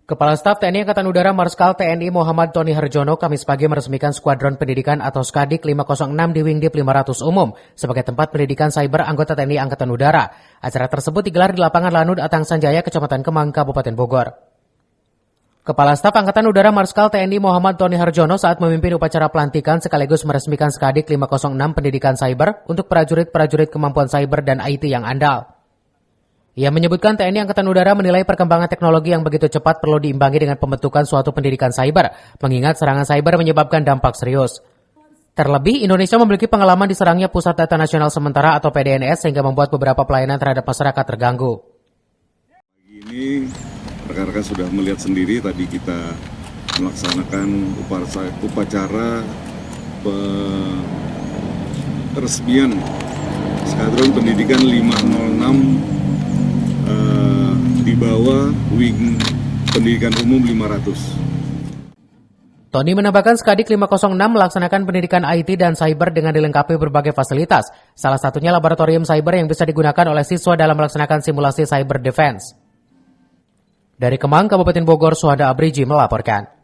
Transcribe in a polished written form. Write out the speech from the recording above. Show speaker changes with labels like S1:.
S1: Kepala Staf TNI Angkatan Udara Marskal TNI Muhammad Tony Harjono Kamis pagi meresmikan Skuadron Pendidikan atau Skadik 506 di Wingdip 500 Umum sebagai tempat pendidikan cyber anggota TNI Angkatan Udara. Acara tersebut digelar di lapangan Lanud Atang Sanjaya, Kecamatan Kemang, Kabupaten Bogor. Kepala Staf Angkatan Udara Marskal TNI Muhammad Tony Harjono saat memimpin upacara pelantikan sekaligus meresmikan Skadik 506 Pendidikan Cyber untuk prajurit-prajurit kemampuan cyber dan IT yang andal. Ia menyebutkan TNI Angkatan Udara menilai perkembangan teknologi yang begitu cepat perlu diimbangi dengan pembentukan suatu pendidikan cyber, mengingat serangan cyber menyebabkan dampak serius. Terlebih, Indonesia memiliki pengalaman diserangnya Pusat Data Nasional Sementara atau PDNS sehingga membuat beberapa pelayanan terhadap masyarakat terganggu.
S2: Pagi ini rekan-rekan sudah melihat sendiri, tadi kita melaksanakan upacara peresmian Skuadron Pendidikan 506 di bawah Wing Pendidikan Umum 500.
S1: Tony menambahkan Skadik 506 melaksanakan pendidikan IT dan cyber dengan dilengkapi berbagai fasilitas, salah satunya laboratorium cyber yang bisa digunakan oleh siswa dalam melaksanakan simulasi cyber defense. Dari Kemang, Kabupaten Bogor, Suhada Abriji melaporkan.